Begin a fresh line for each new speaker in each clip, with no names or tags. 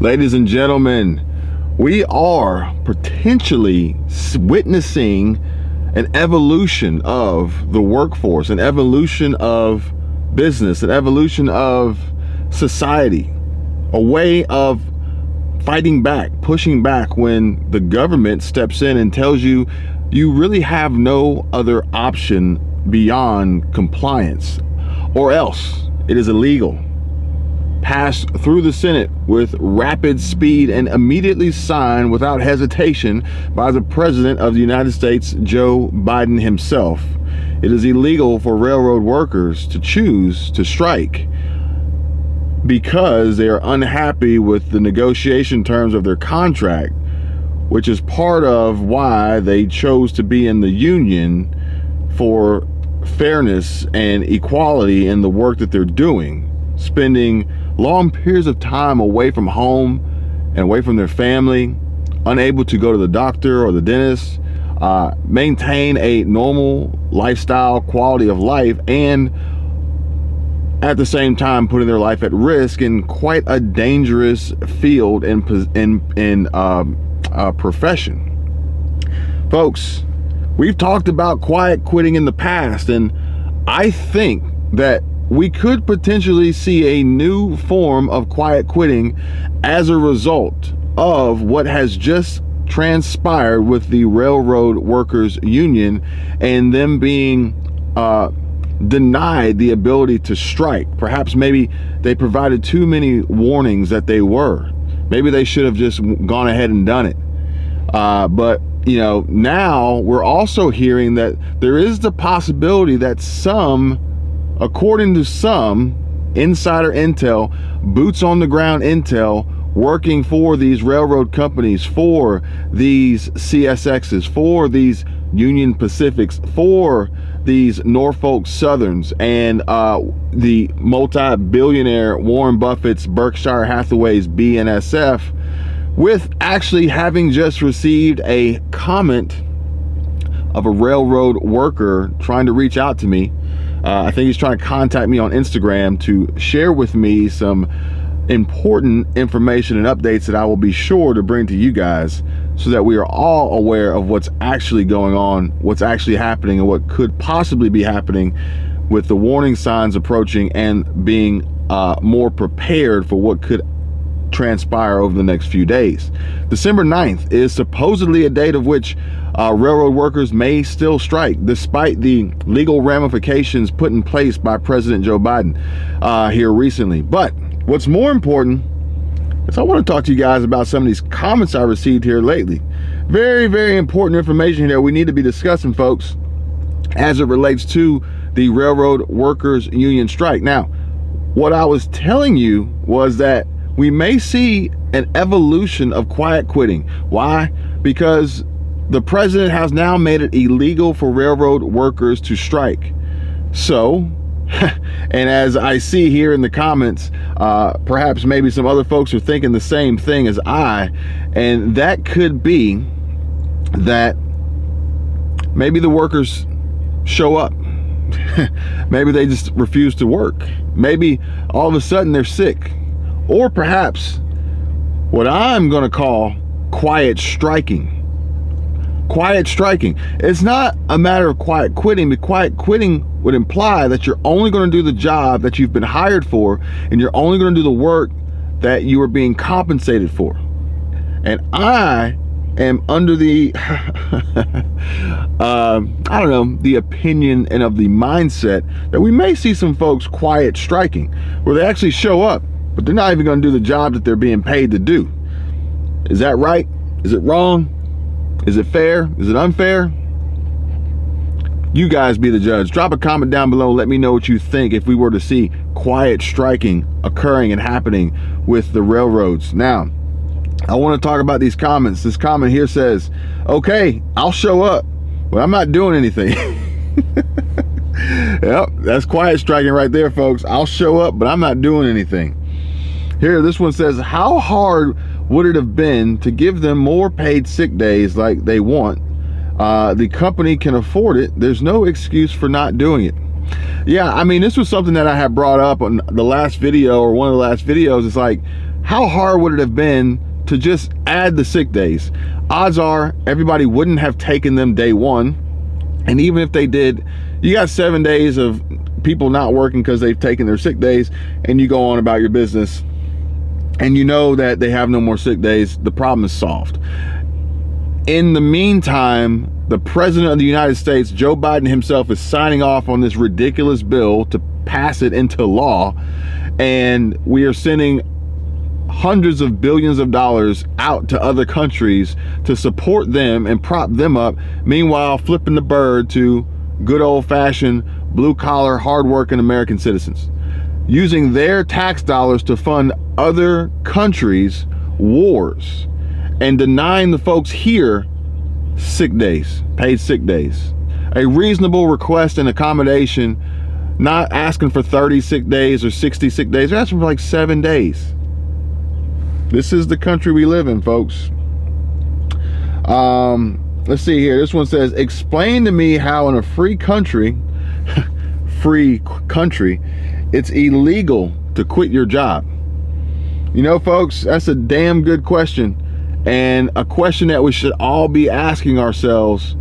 Ladies and gentlemen, we are potentially witnessing an evolution of the workforce, an evolution of business, an evolution of society, a way of fighting back, pushing back when the government steps in and tells you you really have no other option beyond compliance, or else it is illegal. Passed through the Senate with rapid speed and immediately signed without hesitation by the President of the United States, Joe Biden himself. It is illegal for railroad workers to choose to strike because they are unhappy with the negotiation terms of their contract, which is part of why they chose to be in the union, for fairness and equality in the work that they're doing, spending long periods of time away from home and away from their family, unable to go to the doctor or the dentist, maintain a normal lifestyle, quality of life, and at the same time putting their life at risk in quite a dangerous field and profession. Folks, we've talked about quiet quitting in the past, and I think that we could potentially see a new form of quiet quitting as a result of what has just transpired with the Railroad Workers Union and them being denied the ability to strike. Perhaps maybe they provided too many warnings that they were. Maybe they should have just gone ahead and done it. But you know, now we're also hearing that there is the possibility that some, according to some insider intel, boots on the ground intel, working for these railroad companies, for these CSXs, for these Union Pacifics, for these Norfolk Southerns, and the multi-billionaire Warren Buffett's Berkshire Hathaway's BNSF, with actually having just received a comment of a railroad worker trying to reach out to me. I think he's trying to contact me on Instagram to share with me some important information and updates that I will be sure to bring to you guys, so that we are all aware of what's actually going on, what's actually happening, and what could possibly be happening with the warning signs approaching, and being more prepared for what could transpire over the next few days. December 9th is supposedly a date of which railroad workers may still strike, despite the legal ramifications put in place by President Joe Biden here recently. But what's more important is I want to talk to you guys about some of these comments I received here lately. Very, very important information here we need to be discussing, folks, as it relates to the Railroad Workers Union strike. Now, what I was telling you was that we may see an evolution of quiet quitting. Why? Because the president has now made it illegal for railroad workers to strike. So, and as I see here in the comments, perhaps maybe some other folks are thinking the same thing as I, and that could be that maybe the workers show up. Maybe they just refuse to work. Maybe all of a sudden they're sick. Or perhaps what I'm going to call quiet striking. Quiet striking. It's not a matter of quiet quitting, but quiet quitting would imply that you're only going to do the job that you've been hired for, and you're only going to do the work that you are being compensated for. And I am under the, I don't know, the opinion and of the mindset that we may see some folks quiet striking, where they actually show up, but they're not even going to do the job that they're being paid to do. Is that right? Is it wrong? Is it fair? Is it unfair? You guys be the judge. Drop a comment down below. Let me know what you think if we were to see quiet striking occurring and happening with the railroads. Now, I want to talk about these comments. This comment here says, okay, I'll show up, but I'm not doing anything. Yep, that's quiet striking right there, folks. I'll show up, but I'm not doing anything. Here, this one says, how hard would it have been to give them more paid sick days like they want? The company can afford it. There's no excuse for not doing it. Yeah, I mean, this was something that I had brought up on the last video, or one of the last videos. It's like, how hard would it have been to just add the sick days? Odds are everybody wouldn't have taken them day one. And even if they did, you got 7 days of people not working because they've taken their sick days, and you go on about your business and you know that they have no more sick days. The problem is solved. In the meantime, the president of the United States, Joe Biden himself, is signing off on this ridiculous bill to pass it into law, and we are sending hundreds of billions of dollars out to other countries to support them and prop them up, meanwhile flipping the bird to good old-fashioned blue-collar, hard-working American citizens, using their tax dollars to fund other countries' wars and denying the folks here sick days, paid sick days. A reasonable request and accommodation, not asking for 30 sick days or 60 sick days. They're asking for like 7 days. This is the country we live in, folks. Let's see here. This one says, explain to me how in a free country, it's illegal to quit your job. You know, folks, that's a damn good question, and a question that we should all be asking ourselves,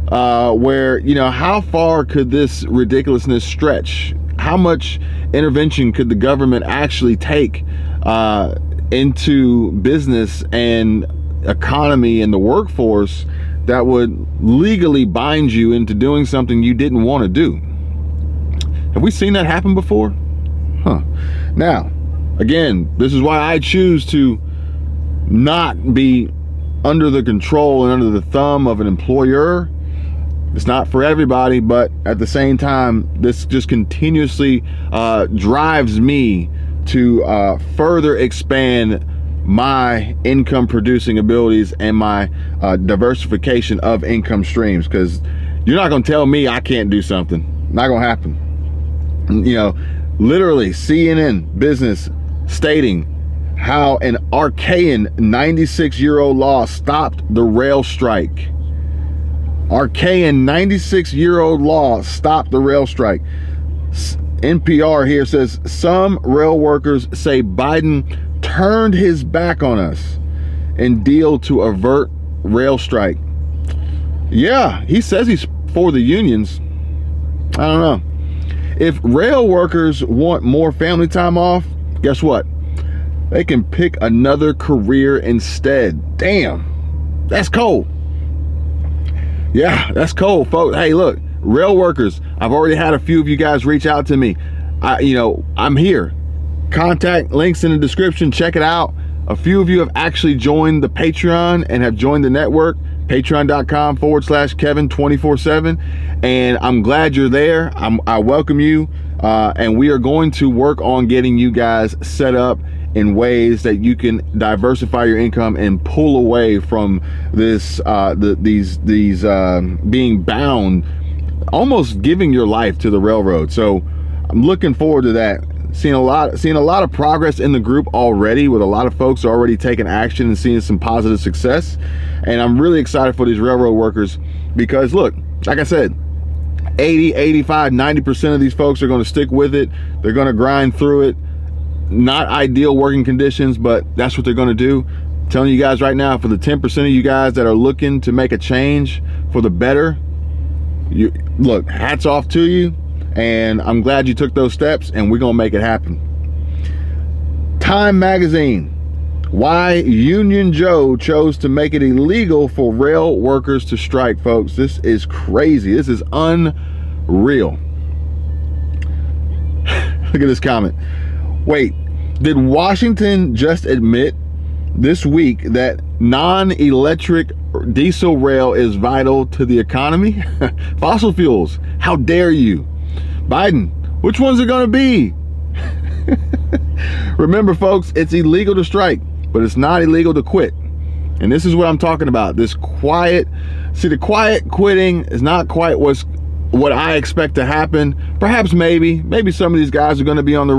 where, you know, how far could this ridiculousness stretch? How much intervention could the government actually take into business and economy and the workforce that would legally bind you into doing something you didn't want to do? Have we seen that happen before? Huh. Now, again, this is why I choose to not be under the control and under the thumb of an employer. It's not for everybody, but at the same time, this just continuously drives me to further expand my income producing abilities and my diversification of income streams, because you're not going to tell me I can't do something. Not going to happen. You know, literally CNN Business stating how an arcane 96-year-old law stopped the rail strike. Arcane 96-year-old law stopped the rail strike. NPR here says some rail workers say Biden turned his back on us in deal to avert rail strike. Yeah, he says he's for the unions. I don't know. If rail workers want more family time off, guess what? They can pick another career instead. Damn, that's cold. Yeah, that's cold, folks. Hey, look, rail workers, I've already had a few of you guys reach out to me. I'm here. Contact links in the description. Check it out. A few of you have actually joined the Patreon and have joined the network, patreon.com/Kevin247. And I'm glad you're there. I welcome you. And we are going to work on getting you guys set up in ways that you can diversify your income and pull away from this, these being bound, almost giving your life to the railroad. So I'm looking forward to that. Seeing a lot of progress in the group already, with a lot of folks already taking action and seeing some positive success. And I'm really excited for these railroad workers, because look, like I said, 80, 85, 90% of these folks are going to stick with it. They're going to grind through it. Not ideal working conditions, but that's what they're going to do. I'm telling you guys right now, for the 10% of you guys that are looking to make a change for the better, look, hats off to you. And I'm glad you took those steps, and we're going to make it happen. Time Magazine, why Union Joe chose to make it illegal for rail workers to strike, folks. This is crazy. This is unreal. Look at this comment. Wait, did Washington just admit this week that non-electric diesel rail is vital to the economy? Fossil fuels, how dare you? Biden, which one's it going to be? Remember, folks, it's illegal to strike, but it's not illegal to quit. And this is what I'm talking about. This quiet, the quiet quitting is not quite what I expect to happen. Perhaps maybe some of these guys are going to be on the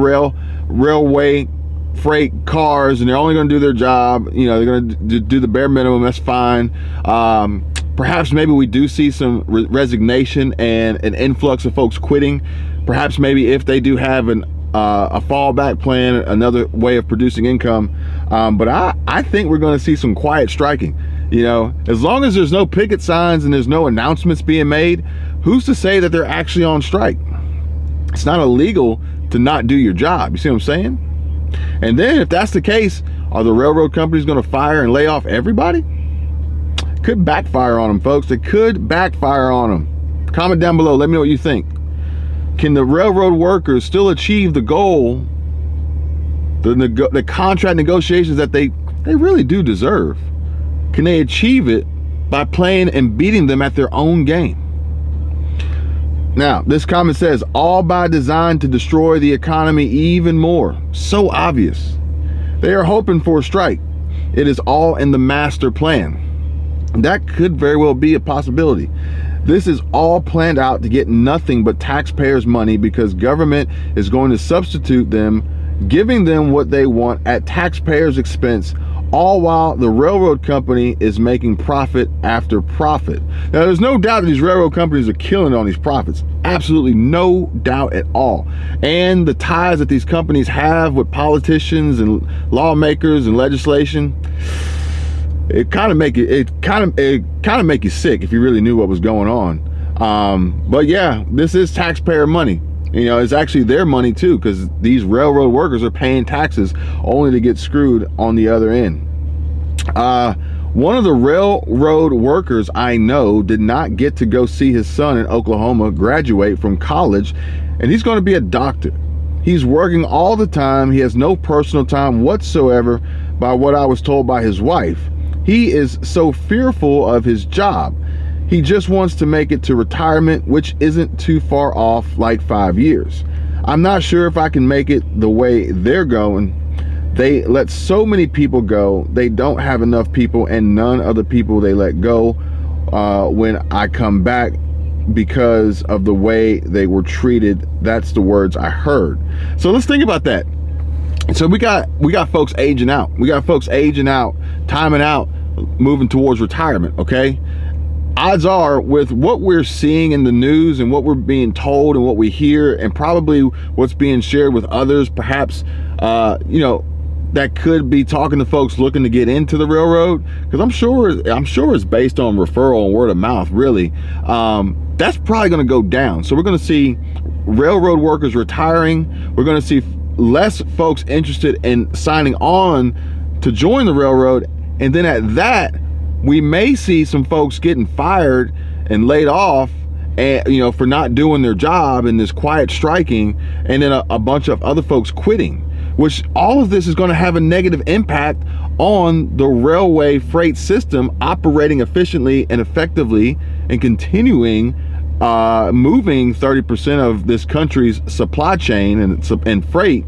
railway freight cars, and they're only going to do their job. You know, they're going to do the bare minimum. That's fine. Perhaps maybe we do see some resignation and an influx of folks quitting. Perhaps maybe if they do have an a fallback plan, another way of producing income. But I think we're going to see some quiet striking. You know, as long as there's no picket signs and there's no announcements being made, who's to say that they're actually on strike? It's not illegal to not do your job. You see what I'm saying? And then if that's the case, are the railroad companies going to fire and lay off everybody? Could backfire on them, folks. It could backfire on them. Comment down below. Let me know what you think. Can the railroad workers still achieve the goal, the contract negotiations that they really do deserve? Can they achieve it by playing and beating them at their own game? Now, this comment says, all by design to destroy the economy even more. So obvious. They are hoping for a strike. It is all in the master plan. That could very well be a possibility. This is all planned out to get nothing but taxpayers' money, because government is going to substitute them, giving them what they want at taxpayers' expense, all while the railroad company is making profit after profit. Now, there's no doubt that these railroad companies are killing on these profits. Absolutely no doubt at all. And the ties that these companies have with politicians and lawmakers and legislation, it kind of make you sick if you really knew what was going on. But yeah, this is taxpayer money. You know, it's actually their money too, because these railroad workers are paying taxes only to get screwed on the other end. One of the railroad workers I know did not get to go see his son in Oklahoma graduate from college, and he's going to be a doctor. He's working all the time. He has no personal time whatsoever, by what I was told by his wife. He is so fearful of his job. He just wants to make it to retirement, which isn't too far off, like 5 years. I'm not sure if I can make it the way they're going. They let so many people go. They don't have enough people, and none of the people they let go when I come back, because of the way they were treated. That's the words I heard. So let's think about that. So we got folks aging out. We got folks aging out, timing out, moving towards retirement, okay? Odds are, with what we're seeing in the news and what we're being told and what we hear, and probably what's being shared with others, perhaps, you know, that could be talking to folks looking to get into the railroad, because I'm sure it's based on referral and word of mouth, really. That's probably going to go down. So we're going to see railroad workers retiring. We're going to see less folks interested in signing on to join the railroad, and then at that, we may see some folks getting fired and laid off, and you know, for not doing their job, and this quiet striking, and then a bunch of other folks quitting, which all of this is going to have a negative impact on the railway freight system operating efficiently and effectively and continuing moving 30% of this country's supply chain and freight.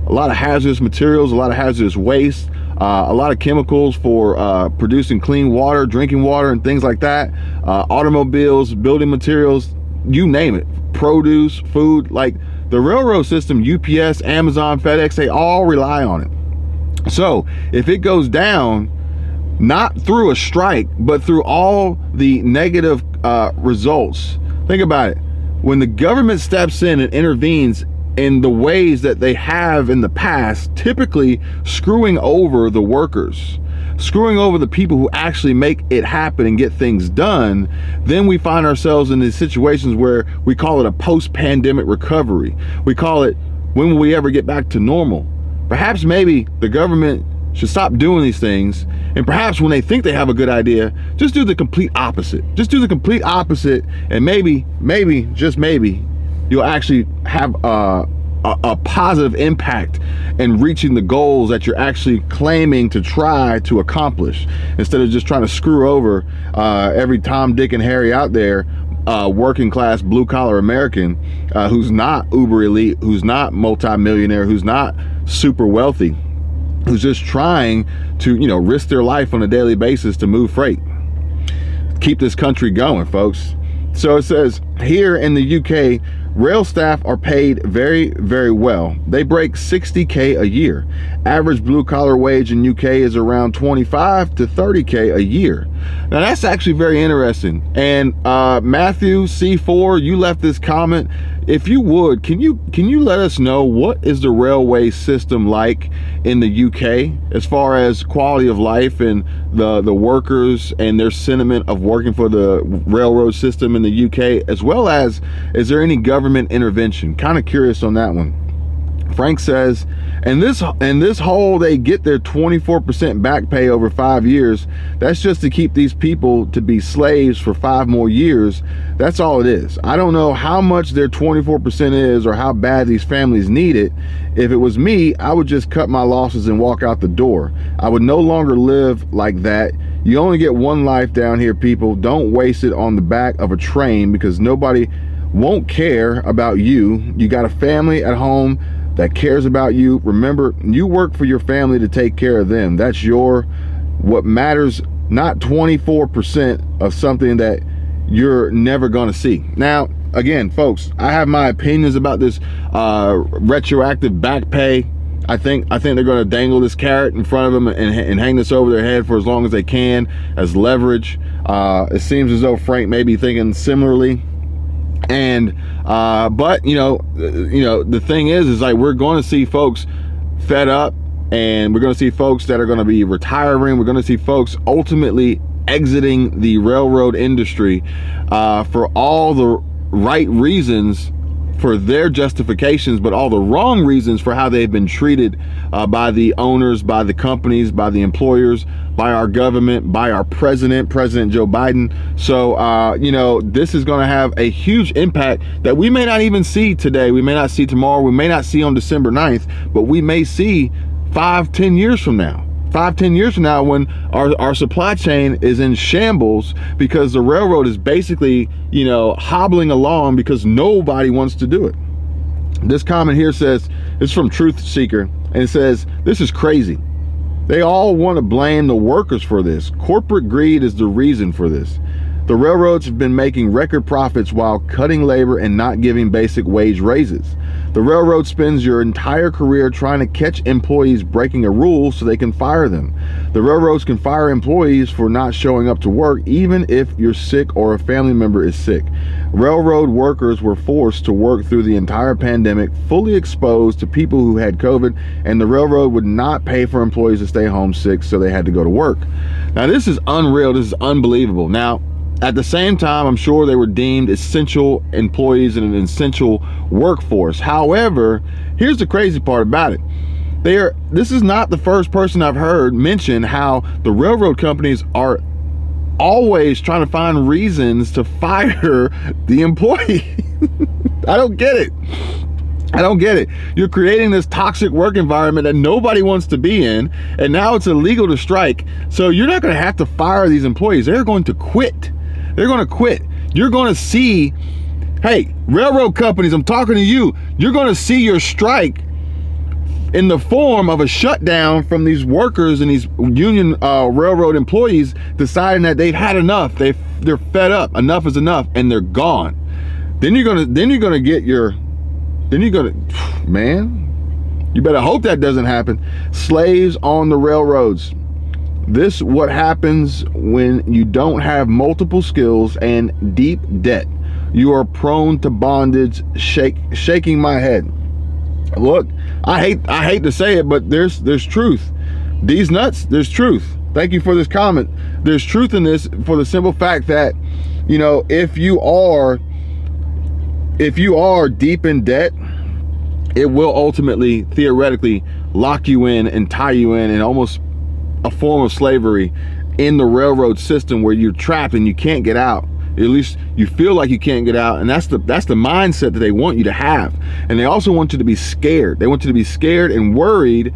A lot of hazardous materials, a lot of hazardous waste, a lot of chemicals for producing clean water, drinking water, and things like that. Automobiles, building materials, you name it. Produce, food, like the railroad system, UPS, Amazon, FedEx, they all rely on it. So if it goes down, not through a strike, but through all the negative results, think about it. When the government steps in and intervenes in the ways that they have in the past, typically screwing over the workers, screwing over the people who actually make it happen and get things done, then we find ourselves in these situations where we call it a post-pandemic recovery. We call it, when will we ever get back to normal? Perhaps maybe the government should stop doing these things, and perhaps when they think they have a good idea, just do the complete opposite. Just do the complete opposite, and maybe, just maybe, you'll actually have a positive impact in reaching the goals that you're actually claiming to try to accomplish, instead of just trying to screw over every Tom, Dick, and Harry out there, working class, blue collar American who's not uber elite, who's not multi-millionaire, who's not super wealthy, who's just trying to, you know, risk their life on a daily basis to move freight. Keep this country going, folks. So it says here in the UK, Rail staff are paid very, very well. They break $60K a year. Average blue collar wage in UK is around 25 to 30K a year. Now that's actually very interesting. And Matthew C4, you left this comment. If you would, can you let us know what is the railway system like in the UK as far as quality of life and the workers and their sentiment of working for the railroad system in the UK, as well as is there any government intervention? Kind of curious on that one. Frank says, and this whole they get their 24% back pay over 5 years, that's just to keep these people to be slaves for 5 more years. That's all it is. I don't know how much their 24% is or how bad these families need it. If it was me, I would just cut my losses and walk out the door. I would no longer live like that. You only get one life down here, people. Don't waste it on the back of a train because nobody won't care about you. You got a family at home that cares about you. Remember, you work for your family to take care of them. That's what matters, not 24% of something that you're never going to see. Now, again, folks, I have my opinions about this retroactive back pay. I think they're going to dangle this carrot in front of them and hang this over their head for as long as they can as leverage. It seems as though Frank may be thinking similarly. And but you know the thing is like we're going to see folks fed up, and we're going to see folks that are going to be retiring. We're going to see folks ultimately exiting the railroad industry for all the right reasons, for their justifications, but all the wrong reasons for how they've been treated by the owners, by the companies, by the employers, by our government, by our President Joe Biden. So, you know, this is going to have a huge impact that we may not even see today. We may not see tomorrow. We may not see on December 9th, but we may see 5-10 years from now. 5-10 years from now, when our supply chain is in shambles because the railroad is basically, you know, hobbling along because nobody wants to do it. This comment here says, it's from Truth Seeker, and it says, this is crazy. They all want to blame the workers for this. Corporate greed is the reason for this. The railroads have been making record profits while cutting labor and not giving basic wage raises. The railroad spends your entire career trying to catch employees breaking a rule so they can fire them. The railroads can fire employees for not showing up to work even if you're sick or a family member is sick. Railroad workers were forced to work through the entire pandemic, fully exposed to people who had COVID, and the railroad would not pay for employees to stay home sick, so they had to go to work. Now, this is unreal. This is unbelievable. Now, at the same time, I'm sure they were deemed essential employees in an essential workforce. However, here's the crazy part about it. This is not the first person I've heard mention how the railroad companies are always trying to find reasons to fire the employee. I don't get it. I don't get it. You're creating this toxic work environment that nobody wants to be in, and now it's illegal to strike. So you're not going to have to fire these employees. They're going to quit. They're going to quit. You're going to see, hey, railroad companies, I'm talking to you. You're going to see your strike in the form of a shutdown from these workers and these union railroad employees deciding that they've had enough. They're fed up. Enough is enough, and they're gone. Then you're gonna get your. Man, you better hope that doesn't happen. Slaves on the railroads. This is what happens when you don't have multiple skills and deep debt. You are prone to bondage. Shaking my head. Look, I hate to say it, but there's truth. These nuts, there's truth. Thank you for this comment. There's truth in this for the simple fact that, you know, if you are deep in debt, it will ultimately, theoretically, lock you in and tie you in almost a form of slavery in the railroad system where you're trapped and you can't get out. At least you feel like you can't get out, and that's the mindset that they want you to have. And they also want you to be scared. They want you to be scared and worried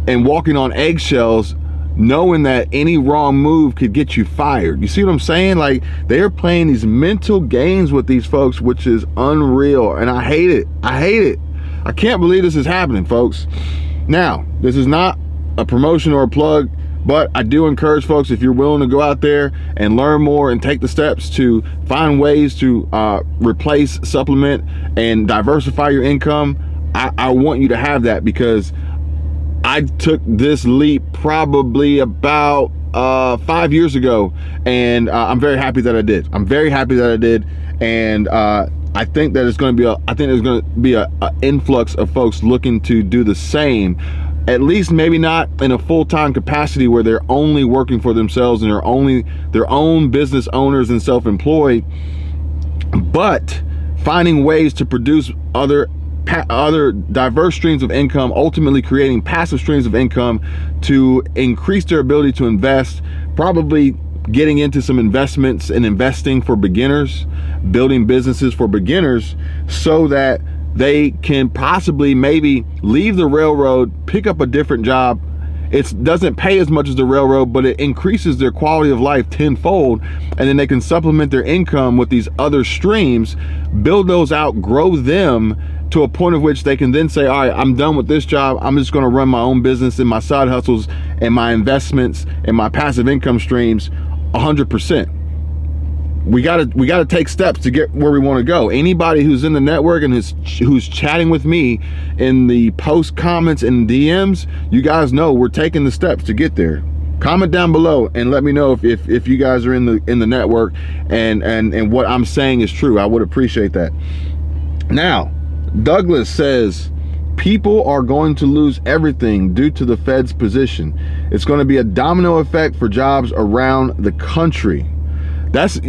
and walking on eggshells, knowing that any wrong move could get you fired. You see what I'm saying? Like, they're playing these mental games with these folks, which is unreal, and I hate it. I hate it. I can't believe this is happening, folks. Now, this is not a promotion or a plug But I do encourage folks, if you're willing to go out there and learn more and take the steps to find ways to replace, supplement, and diversify your income, I want you to have that, because I took this leap probably about 5 years ago, and I'm very happy that I did. I'm very happy that I did, and I think that it's going to be there's going to be a influx of folks looking to do the same. At least maybe not in a full-time capacity where they're only working for themselves and they're only their own business owners and self-employed, but finding ways to produce other diverse streams of income, ultimately creating passive streams of income to increase their ability to invest, probably getting into some investments and investing for beginners, building businesses for beginners, so that they can possibly maybe leave the railroad, pick up a different job. It doesn't pay as much as the railroad, but it increases their quality of life tenfold, and then they can supplement their income with these other streams, build those out, grow them to a point of which they can then say, all right, I'm done with this job. I'm just going to run my own business and my side hustles and my investments and my passive income streams 100%. We gotta take steps to get where we want to go. Anybody who's in the network and who's chatting with me in the post comments and DMs, you guys know we're taking the steps to get there. Comment down below and let me know if you guys are in the network and what I'm saying is true. I would appreciate that. Now, Douglas says people are going to lose everything due to the Fed's position. It's going to be a domino effect for jobs around the country. That's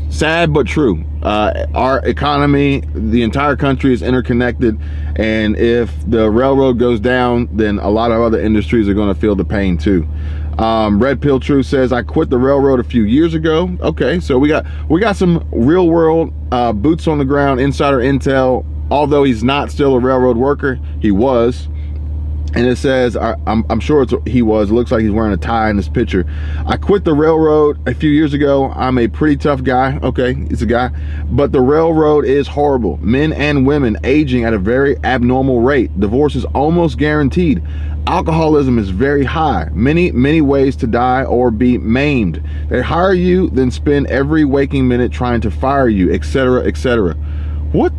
sad but true. Our economy, the entire country is interconnected, and if the railroad goes down, then a lot of other industries are going to feel the pain too. Red Pill True says, I quit the railroad a few years ago. Okay, so we got some real world boots on the ground insider intel. Although he's not still a railroad worker, he was. And it says, I'm sure he was. It looks like he's wearing a tie in this picture. I quit the railroad a few years ago. I'm a pretty tough guy. Okay, he's a guy. But the railroad is horrible. Men and women aging at a very abnormal rate. Divorce is almost guaranteed. Alcoholism is very high. Many ways to die or be maimed. They hire you, then spend every waking minute trying to fire you, etc., etc. What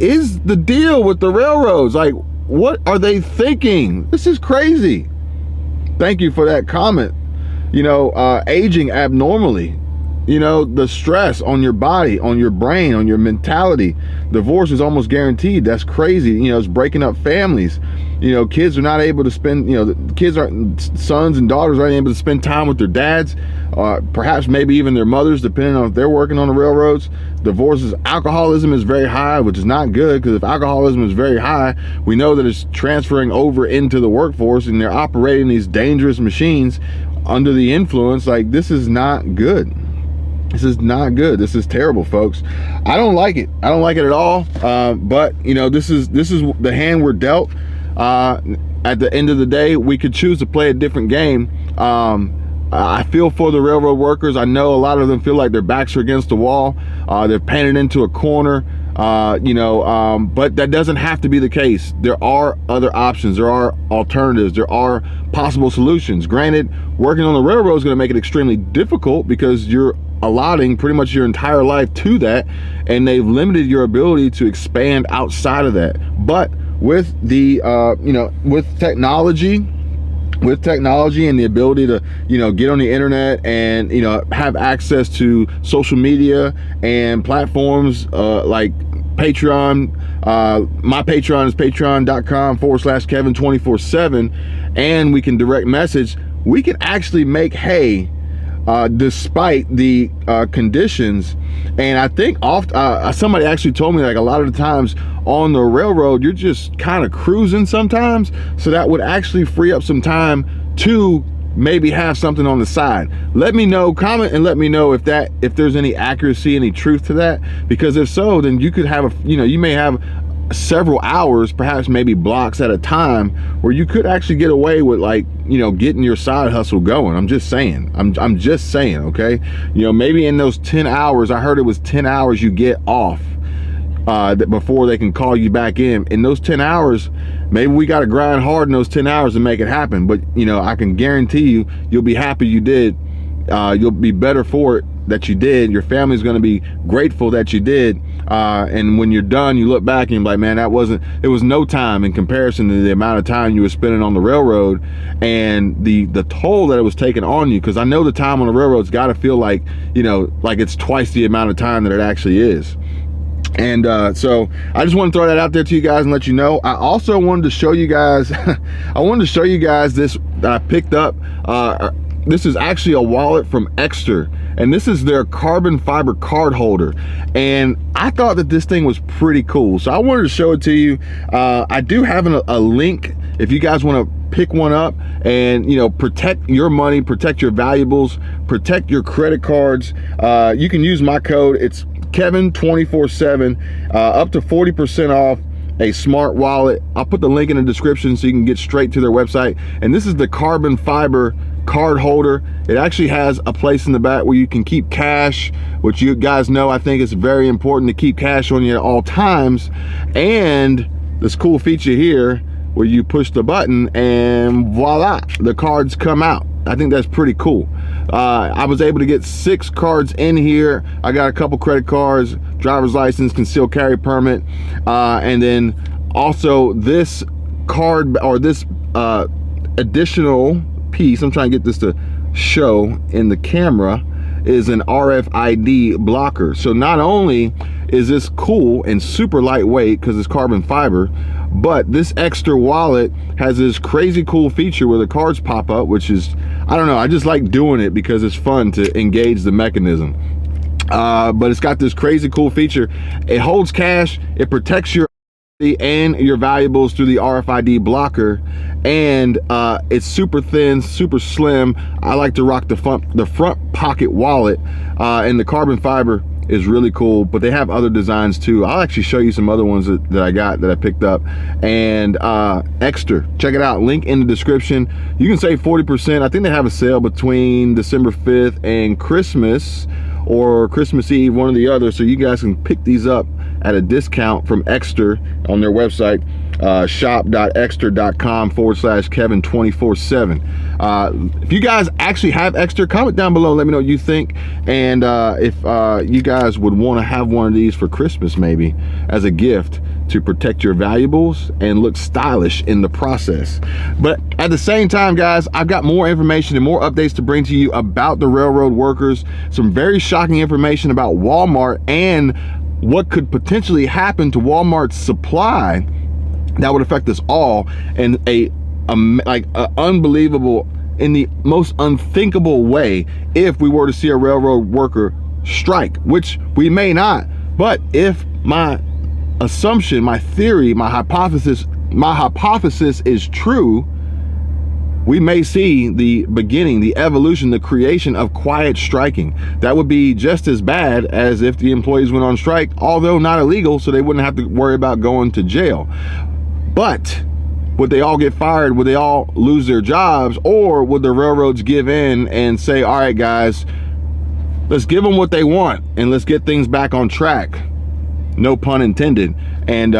is the deal with the railroads? Like, what are they thinking? This is crazy. Thank you for that comment. You know, aging abnormally, you know, the stress on your body, on your brain, on your mentality. Divorce is almost guaranteed. That's crazy. You know, it's breaking up families. You know, kids are not able to spend, you know, the kids aren't, sons and daughters aren't able to spend time with their dads, perhaps maybe even their mothers, depending on if they're working on the railroads. Divorces, alcoholism is very high, which is not good, because if alcoholism is very high, we know that it's transferring over into the workforce, and they're operating these dangerous machines under the influence. Like, this is not good. This is not good. This is terrible, folks. I don't like it. I don't like it at all. But you know, this is the hand we're dealt. At the end of the day, we could choose to play a different game. I feel for the railroad workers. I know a lot of them feel like their backs are against the wall. They're painted into a corner. But that doesn't have to be the case. There are other options. There are alternatives. There are possible solutions. Granted, working on the railroad is going to make it extremely difficult, because you're allotting pretty much your entire life to that, and they've limited your ability to expand outside of that. But with the with technology and the ability to, you know, get on the internet and, you know, have access to social media and platforms like Patreon. My Patreon is patreon.com/Kevin247, and we can direct message. We can actually make hay despite the conditions. And I think somebody actually told me, like, a lot of the times on the railroad, you're just kind of cruising sometimes, so that would actually free up some time to maybe have something on the side. Let me know, comment and let me know if there's any accuracy, any truth to that, because if so, then you could have you may have several hours, perhaps maybe blocks at a time, where you could actually get away with, like, you know, getting your side hustle going. I'm just saying. I'm just saying, okay? You know, maybe in those 10 hours, I heard it was 10 hours you get off. before they can call you back in those 10 hours. Maybe we got to grind hard in those 10 hours to make it happen, but you know, I can guarantee you, you'll be happy you did. You'll be better for it that you did. Your family's going to be grateful that you did. And when you're done, you look back and you're like, man, it was no time in comparison to the amount of time you were spending on the railroad and the toll that it was taking on you. Because I know the time on the railroad's got to feel like, you know, like it's twice the amount of time that it actually is. And so I just want to throw that out there to you guys and let you know. I also wanted to show you guys, this that I picked up. This is actually a wallet from Exter, and this is their carbon fiber card holder. And I thought that this thing was pretty cool, so I wanted to show it to you. I do have a link if you guys want to pick one up and, you know, protect your money, protect your valuables, protect your credit cards. You can use my code. It's Kevin247, up to 40% off a smart wallet. I'll put the link in the description so you can get straight to their website. And this is the carbon fiber card holder. It actually has a place in the back where you can keep cash, which you guys know I think it's very important to keep cash on you at all times. And this cool feature here where you push the button and voila, the cards come out. I think that's pretty cool. I was able to get 6 cards in here. I got a couple credit cards, driver's license, concealed carry permit, and then also this card, or this additional piece, I'm trying to get this to show in the camera, is an RFID blocker. So not only is this cool and super lightweight because it's carbon fiber, but this Exter wallet has this crazy cool feature where the cards pop up, which is, I don't know, I just like doing it because it's fun to engage the mechanism. But it's got this crazy cool feature. It holds cash, it protects your and your valuables through the RFID blocker, and it's super thin, super slim. I like to rock the front pocket wallet, and the carbon fiber is really cool, but they have other designs too. I'll actually show you some other ones that I got, that I picked up. And Exter, check it out, link in the description. You can save 40%. I think they have a sale between December 5th and Christmas, or Christmas Eve, one or the other, so you guys can pick these up at a discount from Exter on their website, shop.exter.com/Kevin247. If you guys actually have Exter, comment down below, let me know what you think, and if you guys would want to have one of these for Christmas, maybe as a gift to protect your valuables and look stylish in the process. But at the same time, guys, I've got more information and more updates to bring to you about the railroad workers, some very shocking information about Walmart and what could potentially happen to Walmart's supply that would affect us all in a unbelievable, in the most unthinkable way, if we were to see a railroad worker strike, which we may not. But if my assumption, my theory, my hypothesis is true, we may see the beginning, the evolution, the creation of quiet striking. That would be just as bad as if the employees went on strike, although not illegal, so they wouldn't have to worry about going to jail. But would they all get fired? Would they all lose their jobs? Or would the railroads give in and say, all right, guys, let's give them what they want and let's get things back on track, no pun intended, and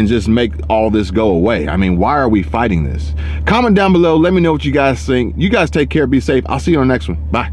just make all this go away? I mean, why are we fighting this? Comment down below, let me know what you guys think. You guys take care, be safe. I'll see you on the next one. Bye.